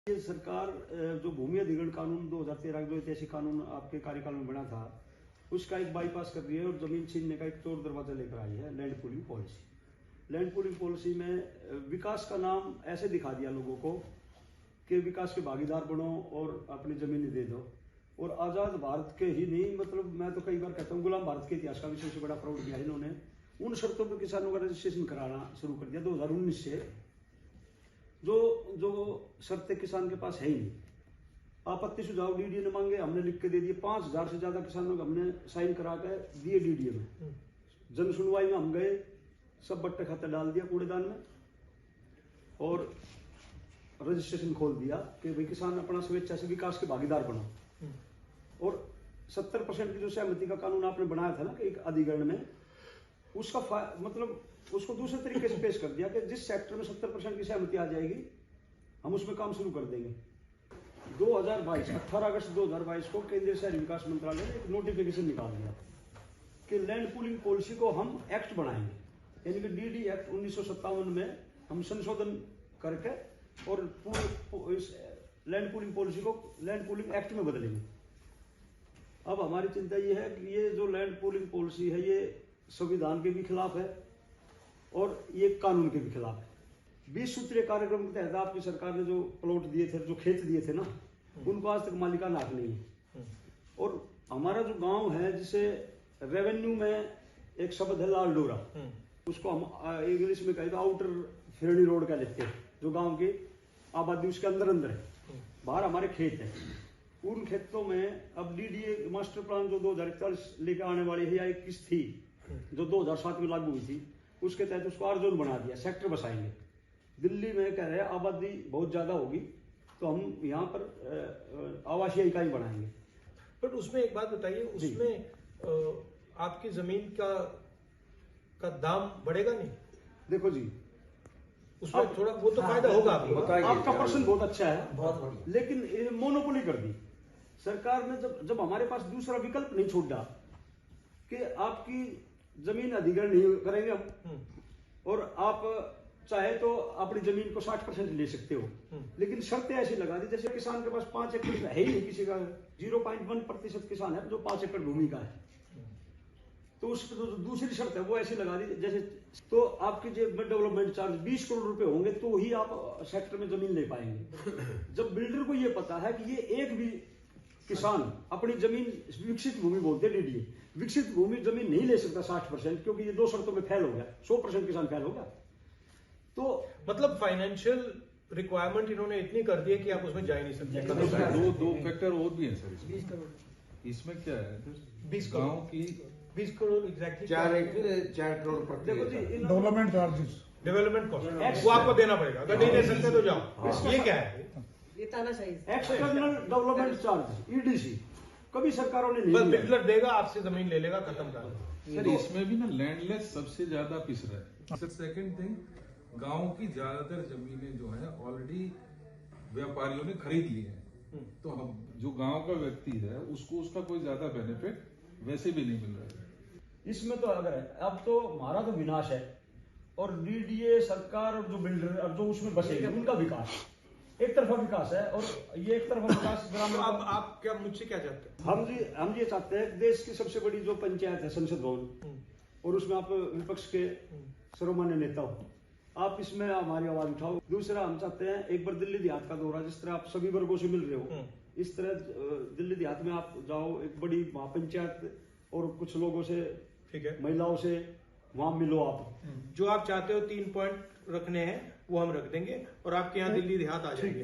ये सरकार जो भूमि अधिग्रहण कानून 2013 जो ऐतिहासिक कानून आपके कार्यकाल में बना था, उसका एक बाईपास कर रही है और जमीन छीनने का एक चोर दरवाजा लेकर आई है land pooling policy. Land pooling policy में विकास का नाम ऐसे दिखा दिया लोगों को कि विकास के भागीदार बनो और अपनी जमीन दे दो। और आजाद भारत के ही नहीं, मतलब मैं तो कई बार कहता हूँ गुलाम भारत के इतिहास का भी सबसे बड़ा फ्रॉड किया इन्होंने। उन शर्तों पर किसानों का रजिस्ट्रेशन कराना शुरू कर दिया 2019 से, जो शर्तें किसान के पास है ही नहीं। आपत्ति सुझाव डीडीए ने मांगे, हमने लिख के दे दिए। 5000 से ज्यादा किसानों को हमने साइन करा के दिए डीडीए में। जन सुनवाई में हम गए, सब बट्टे खाते डाल दिया कूड़ेदान में और रजिस्ट्रेशन खोल दिया कि भाई किसान अपना स्वेच्छा से विकास के भागीदार बनो। और 70% की जो सहमति का कानून आपने बनाया था ना कि एक अधिग्रहण में, उसका मतलब उसको दूसरे तरीके से पेश कर दिया कि जिस सेक्टर में 70% की सहमति आ जाएगी हम उसमें काम शुरू कर देंगे। 18 अगस्त 2022 को केंद्रीय शहरी विकास मंत्रालय ने एक नोटिफिकेशन निकाल दिया कि लैंड पूलिंग पॉलिसी को हम एक्ट बनाएंगे, यानी कि डीडी एक्ट 1957 में हम संशोधन करके और इस लैंड पूलिंग पॉलिसी को लैंड पूलिंग एक्ट में बदलेंगे। अब हमारी चिंता ये है कि ये जो लैंड पूलिंग पॉलिसी है ये संविधान के भी खिलाफ है और ये कानून के भी खिलाफ है। 20 सूत्रीय कार्यक्रम के तहत आपकी सरकार ने जो प्लॉट दिए थे, जो खेत दिए थे ना, उनको आज तक मालिकाना हक नहीं है। और हमारा जो गांव है, जिसे रेवेन्यू में एक शब्द है लाल डोरा, उसको हम इंग्लिश में कहें तो आउटर फिरनी रोड कह लेते हैं। जो गांव की आबादी उसके अंदर है, बाहर हमारे खेत है। उन खेतों में अब डीडीए मास्टर प्लान जो 2041 लेकर आने वाली है या 21 थी, जो 2007 में लागू हुई थी, उसके तहत उसको आर जोन बना दिया, सेक्टर बसाएंगे। दिल्ली में कह रहे हैं आबादी बहुत ज्यादा होगी तो हम यहाँ पर आवासीय इकाई बनाएंगे। बट उसमें एक बात बताइए, उसमें आपकी जमीन का दाम बढ़ेगा नहीं? देखो जी, उसमें थोड़ा वो तो फायदा होगा आपका प्रश्न बहुत अच्छा है, बहुत बढ़िया। लेकिन मोनोपोली कर दी सरकार ने। जब हमारे पास दूसरा विकल्प नहीं छोड़ा कि आपकी जमीन अधिग्रहण नहीं करेंगे हम, और आप चाहे तो अपनी जमीन को 60% ले सकते हो, लेकिन शर्तें ऐसी लगा दी जैसे किसान के पास 5 एकड़ है ही नहीं, किसी का 0.1% किसान है जो 5 एकड़ भूमि का है। तो उस तो दूसरी शर्त है वो ऐसी लगा दी जैसे, तो आपकी जेब में डेवलपमेंट चार्ज 20 करोड़ रुपए होंगे तो ही आप सेक्टर में जमीन ले पाएंगे। जब बिल्डर को ये पता है कि ये एक भी किसान अपनी जमीन, विकसित भूमि बोलते हैं डीडीए, विकसित भूमि जमीन नहीं ले सकता 60%, क्योंकि ये 2 शर्तों में फेल हो गया, 100% किसान फेल हो गया। तो मतलब फाइनेंशियल रिक्वायरमेंट इन्होंने इतनी कर दी है कि आप उसमें जा ही नहीं सकते। दो फैक्टर और भी है सर इसमें क्या है, 20 गाँव की 20 crore exactly 4 crore development charges, development cost वो आपको देना पड़ेगा। अगर नहीं दे सकते तो जाओ। ये क्या है? एक्सटर्नल डेवलपमेंट चार्ज ईडीसी कभी सरकारों ने नहीं। बिल्डर देगा, आपसे जमीन ले लेगा, खत्म कर। सर इसमें भी ना लैंडलेस सबसे ज्यादा पिस रहा है। सर सेकंड थिंग, गांव की ज्यादातर जमीनें जो है ऑलरेडी व्यापारियों ने खरीद ली है, तो हम जो गांव का व्यक्ति है उसको उसका कोई ज्यादा बेनिफिट वैसे भी नहीं मिल रहा है। इसमें तो अगर है, अब तो हमारा तो विनाश है और डीडीए सरकार और जो बिल्डर और जो उसमें बसेंगे उनका विकास, एक तरफा विकास है। और ये एक तरफा विकास ग्रामीण। आप क्या मुझसे क्या चाहते हैं? हम ये चाहते हैं देश की सबसे बड़ी जो पंचायत है संसद भवन, और उसमें आप विपक्ष के सर्वमान्य नेता हो, आप इसमें हमारी आवाज उठाओ। दूसरा, हम चाहते हैं एक बार दिल्ली देहात का दौरा, जिस तरह आप सभी वर्गों से मिल रहे हो, इस तरह दिल्ली देहात में आप जाओ, एक बड़ी महापंचायत और कुछ लोगों से, ठीक है, महिलाओं से वहां मिलो। आप जो आप चाहते हो 3 पॉइंट रखने हैं वो हम रख देंगे और आपके यहाँ दिल्ली देहात आ जाएंगे।